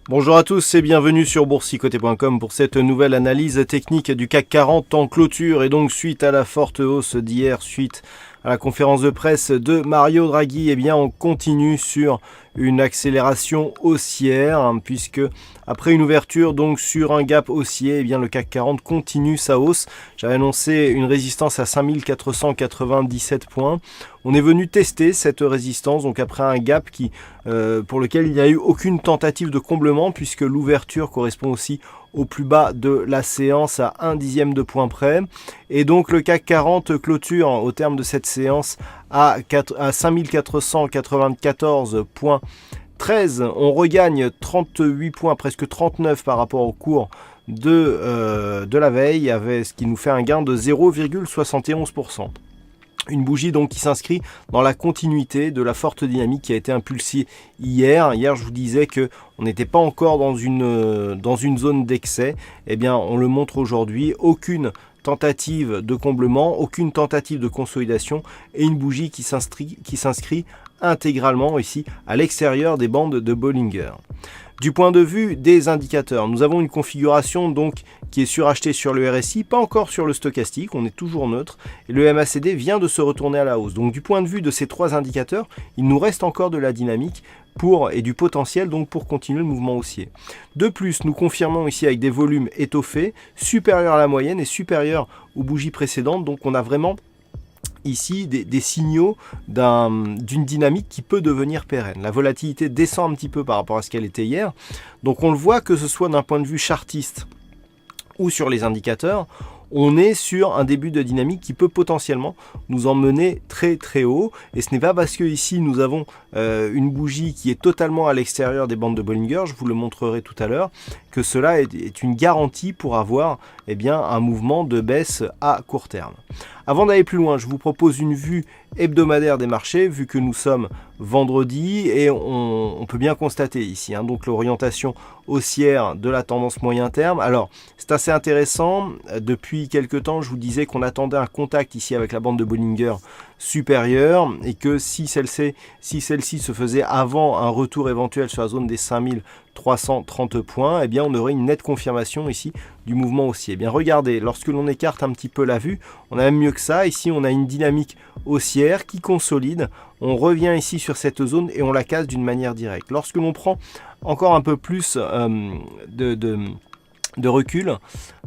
Bonjour à tous et bienvenue sur boursicoté.com pour cette nouvelle analyse technique du CAC 40 en clôture et donc suite à la forte hausse d'hier, suite à la conférence de presse de Mario Draghi, eh bien on continue sur une accélération haussière puisque après une ouverture donc sur un gap haussier, eh bien le CAC 40 continue sa hausse. J'avais annoncé une résistance à 5497 points. On est venu tester cette résistance donc après un gap pour lequel il n'y a eu aucune tentative de comblement puisque l'ouverture correspond aussi au plus bas de la séance à 1/10 de point près. Et donc le CAC 40 clôture au terme de cette séance à 5494,13. On regagne 38 points, presque 39 par rapport au cours de la veille, ce qui nous fait un gain de 0,71%. Une bougie donc qui s'inscrit dans la continuité de la forte dynamique qui a été impulsée hier. Hier, je vous disais que on n'était pas encore dans une zone d'excès. Eh bien, on le montre aujourd'hui. Aucune tentative de comblement, aucune tentative de consolidation et une bougie qui s'inscrit intégralement ici à l'extérieur des bandes de Bollinger. Du point de vue des indicateurs, nous avons une configuration donc qui est surachetée sur le RSI, pas encore sur le stochastique, on est toujours neutre, et le MACD vient de se retourner à la hausse. Donc du point de vue de ces trois indicateurs, il nous reste encore de la dynamique et du potentiel donc pour continuer le mouvement haussier. De plus, nous confirmons ici avec des volumes étoffés, supérieurs à la moyenne et supérieurs aux bougies précédentes, donc on a vraiment ici des signaux d'une dynamique qui peut devenir pérenne. La volatilité descend un petit peu par rapport à ce qu'elle était hier. Donc on le voit que ce soit d'un point de vue chartiste ou sur les indicateurs, on est sur un début de dynamique qui peut potentiellement nous emmener très très haut. Et ce n'est pas parce que ici nous avons une bougie qui est totalement à l'extérieur des bandes de Bollinger, je vous le montrerai tout à l'heure, que cela est une garantie pour avoir un mouvement de baisse à court terme. Avant d'aller plus loin, je vous propose une vue hebdomadaire des marchés, vu que nous sommes vendredi et on peut bien constater ici donc l'orientation haussière de la tendance moyen terme. Alors c'est assez intéressant, depuis quelques temps je vous disais qu'on attendait un contact ici avec la bande de Bollinger supérieure et que si celle-ci se faisait avant un retour éventuel sur la zone des 5330 points, eh bien on aurait une nette confirmation ici du mouvement haussier. Eh bien regardez, lorsque l'on écarte un petit peu la vue, on a même mieux que ça. Ici on a une dynamique haussière qui consolide. On revient ici sur cette zone et on la casse d'une manière directe. Lorsque l'on prend encore un peu plus de recul,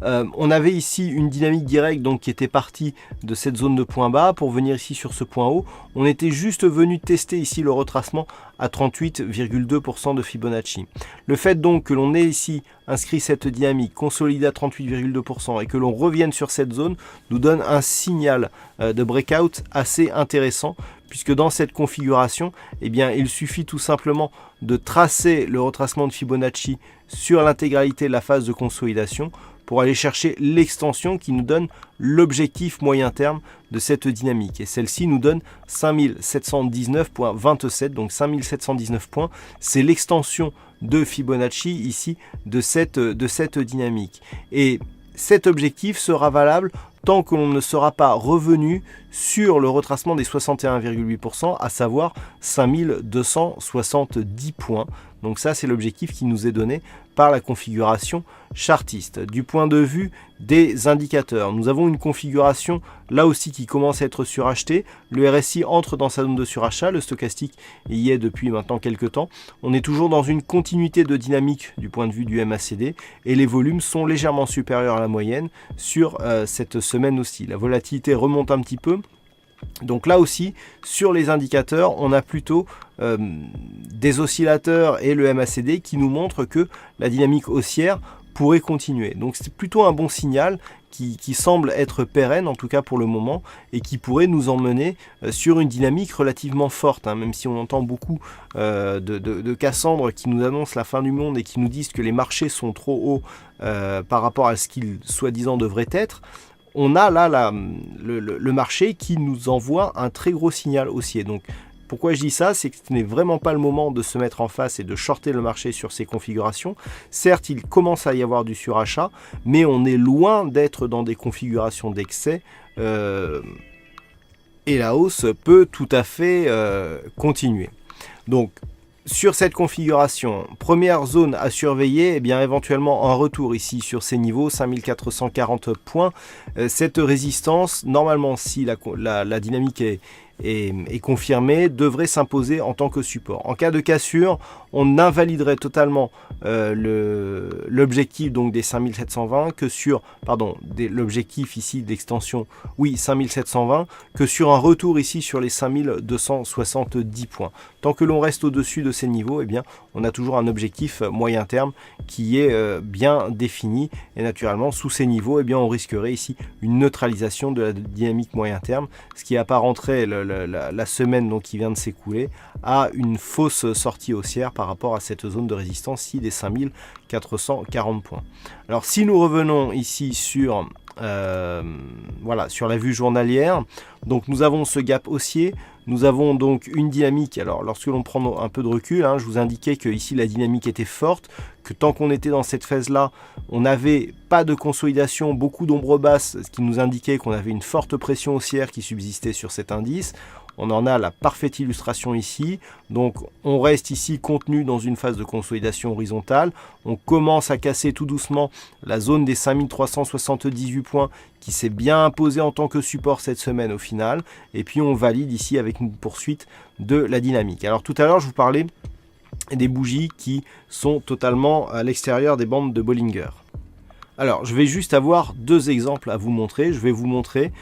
on avait ici une dynamique directe donc qui était partie de cette zone de point bas pour venir ici sur ce point haut. On était juste venu tester ici le retracement à 38,2% de Fibonacci. Le fait donc que l'on ait ici inscrit cette dynamique consolidée à 38,2% et que l'on revienne sur cette zone nous donne un signal de breakout assez intéressant, puisque dans cette configuration, il suffit tout simplement de tracer le retracement de Fibonacci sur l'intégralité de la phase de consolidation pour aller chercher l'extension qui nous donne l'objectif moyen terme de cette dynamique. Et celle-ci nous donne 5719,27, donc 5719 points. C'est l'extension de Fibonacci ici de cette dynamique. Et cet objectif sera valable tant que l'on ne sera pas revenu sur le retracement des 61,8%, à savoir 5270 points. Donc ça, c'est l'objectif qui nous est donné par la configuration chartiste. Du point de vue des indicateurs, nous avons une configuration là aussi qui commence à être surachetée. Le RSI entre dans sa zone de surachat, le stochastique y est depuis maintenant quelques temps. On est toujours dans une continuité de dynamique du point de vue du MACD et les volumes sont légèrement supérieurs à la moyenne sur cette semaine aussi. La volatilité remonte un petit peu. Donc là aussi, sur les indicateurs, on a plutôt des oscillateurs et le MACD qui nous montrent que la dynamique haussière pourrait continuer. Donc c'est plutôt un bon signal qui semble être pérenne, en tout cas pour le moment, et qui pourrait nous emmener sur une dynamique relativement forte, même si on entend beaucoup de Cassandre qui nous annoncent la fin du monde et qui nous disent que les marchés sont trop hauts par rapport à ce qu'ils soi-disant devraient être. On a là le marché qui nous envoie un très gros signal haussier. Donc pourquoi je dis ça, c'est que ce n'est vraiment pas le moment de se mettre en face et de shorter le marché sur ces configurations. Certes, il commence à y avoir du surachat, mais on est loin d'être dans des configurations d'excès. Et la hausse peut tout à fait continuer. Donc Sur cette configuration, première zone à surveiller, eh bien éventuellement un retour ici sur ces niveaux, 5440 points. Cette résistance, normalement si la dynamique est confirmée, devrait s'imposer en tant que support. En cas de cassure, on invaliderait totalement l'objectif donc des 5720 que sur, l'objectif ici d'extension, oui 5720, que sur un retour ici sur les 5270 points. Tant que l'on reste au-dessus de ces niveaux, eh bien, on a toujours un objectif moyen terme qui est bien défini. Et naturellement, sous ces niveaux, eh bien, on risquerait ici une neutralisation de la dynamique moyen terme, ce qui apparenterait la semaine donc, qui vient de s'écouler à une fausse sortie haussière par rapport à cette zone de résistance ici des 5440 points. Alors si nous revenons ici sur sur la vue journalière, donc nous avons ce gap haussier, nous avons donc une dynamique. Alors lorsque l'on prend un peu de recul, je vous indiquais que ici la dynamique était forte, que tant qu'on était dans cette phase là, on n'avait pas de consolidation, beaucoup d'ombres basses, ce qui nous indiquait qu'on avait une forte pression haussière qui subsistait sur cet indice. On en a la parfaite illustration ici. Donc on reste ici contenu dans une phase de consolidation horizontale. On commence à casser tout doucement la zone des 5378 points qui s'est bien imposée en tant que support cette semaine au final. Et puis on valide ici avec une poursuite de la dynamique. Alors tout à l'heure je vous parlais des bougies qui sont totalement à l'extérieur des bandes de Bollinger. Alors, je vais juste avoir deux exemples à vous montrer. Je vais vous montrer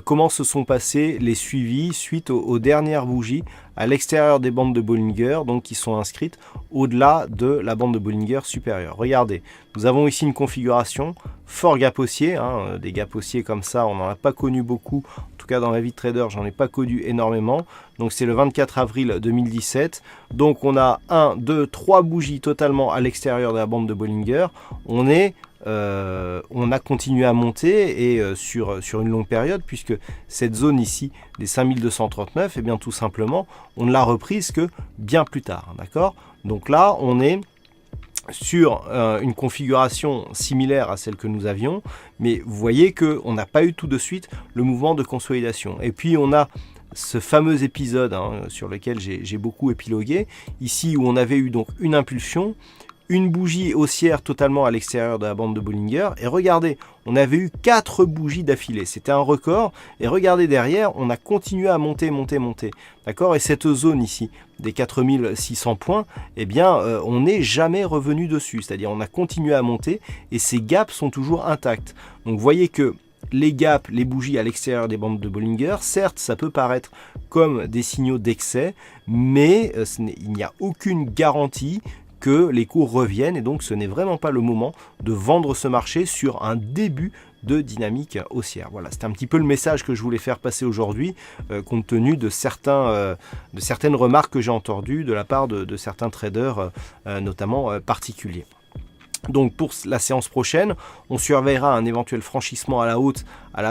comment se sont passés les suivis suite aux dernières bougies à l'extérieur des bandes de Bollinger, donc qui sont inscrites au-delà de la bande de Bollinger supérieure. Regardez, nous avons ici une configuration fort gap haussier. Des gaps haussiers comme ça, on n'en a pas connu beaucoup. En tout cas, dans la vie de trader, j'en ai pas connu énormément. Donc, c'est le 24 avril 2017. Donc, on a 1, 2, 3 bougies totalement à l'extérieur de la bande de Bollinger. On a continué à monter et sur une longue période, puisque cette zone ici des 5239, eh bien tout simplement on ne l'a reprise que bien plus tard, d'accord. Donc là on est sur une configuration similaire à celle que nous avions, mais vous voyez qu'on n'a pas eu tout de suite le mouvement de consolidation. Et puis on a ce fameux épisode sur lequel j'ai beaucoup épilogué, ici où on avait eu donc une impulsion, une bougie haussière totalement à l'extérieur de la bande de Bollinger, et regardez, on avait eu 4 bougies d'affilée, c'était un record, et regardez derrière, on a continué à monter, d'accord, et cette zone ici, des 4600 points, eh bien, on n'est jamais revenu dessus, c'est-à-dire on a continué à monter, et ces gaps sont toujours intacts. Donc vous voyez que les gaps, les bougies à l'extérieur des bandes de Bollinger, certes, ça peut paraître comme des signaux d'excès, mais il n'y a aucune garantie que les cours reviennent, et donc ce n'est vraiment pas le moment de vendre ce marché sur un début de dynamique haussière. Voilà, c'est un petit peu le message que je voulais faire passer aujourd'hui, compte tenu de certaines remarques que j'ai entendues de la part de certains traders, notamment particuliers. Donc pour la séance prochaine, on surveillera un éventuel franchissement à la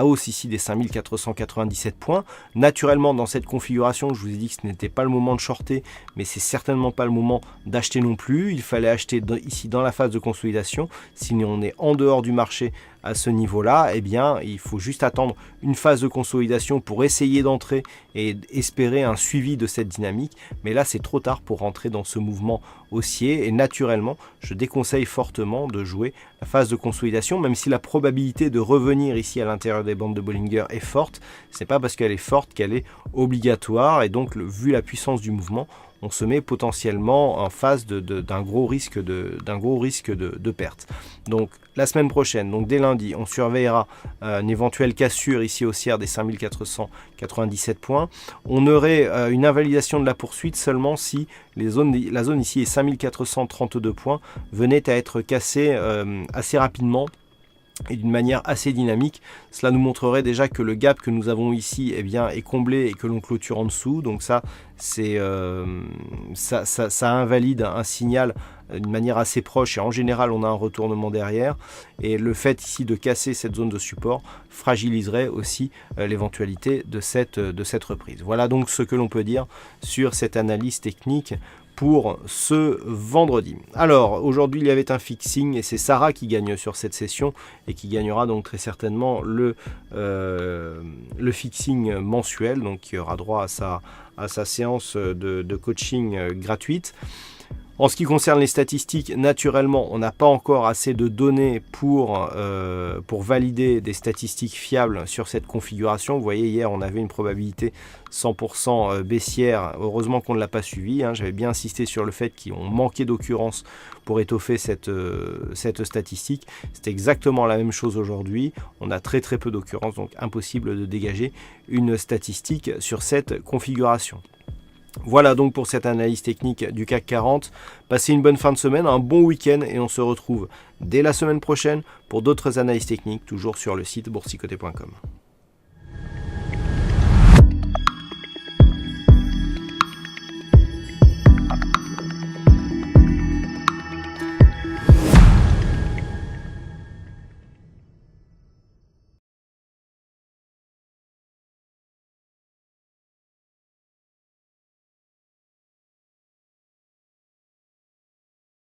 hausse ici des 5497 points. Naturellement, dans cette configuration, je vous ai dit que ce n'était pas le moment de shorter, mais c'est certainement pas le moment d'acheter non plus. Il fallait acheter ici dans la phase de consolidation. Si on est en dehors du marché à ce niveau-là, eh bien, il faut juste attendre une phase de consolidation pour essayer d'entrer et espérer un suivi de cette dynamique. Mais là, c'est trop tard pour rentrer dans ce mouvement haussier. Et naturellement, je déconseille fortement de jouer la phase de consolidation, même si la probabilité de revenir ici à l'intérieur des bandes de Bollinger est forte. Ce n'est pas parce qu'elle est forte qu'elle est obligatoire. Et donc, vu la puissance du mouvement, on se met potentiellement en face d'un gros risque de perte. Donc la semaine prochaine, donc dès lundi, on surveillera une éventuelle cassure ici haussière des 5497 points. On aurait une invalidation de la poursuite seulement si la zone ici est 5432 points venait à être cassée assez rapidement et d'une manière assez dynamique. Cela nous montrerait déjà que le gap que nous avons ici est comblé et que l'on clôture en dessous. Donc ça invalide un signal d'une manière assez proche, et en général on a un retournement derrière, et le fait ici de casser cette zone de support fragiliserait aussi l'éventualité de cette reprise. Voilà donc ce que l'on peut dire sur cette analyse technique pour ce vendredi. Alors aujourd'hui il y avait un fixing et c'est Sarah qui gagne sur cette session et qui gagnera donc très certainement le fixing mensuel, donc qui aura droit à sa séance de coaching gratuite. En ce qui concerne les statistiques, naturellement, on n'a pas encore assez de données pour valider des statistiques fiables sur cette configuration. Vous voyez, hier, on avait une probabilité 100% baissière. Heureusement qu'on ne l'a pas suivi. J'avais bien insisté sur le fait qu'on manquait d'occurrences pour étoffer cette statistique. C'est exactement la même chose aujourd'hui. On a très peu d'occurrences, donc impossible de dégager une statistique sur cette configuration. Voilà donc pour cette analyse technique du CAC 40. Passez une bonne fin de semaine, un bon week-end et on se retrouve dès la semaine prochaine pour d'autres analyses techniques, toujours sur le site boursicoté.com.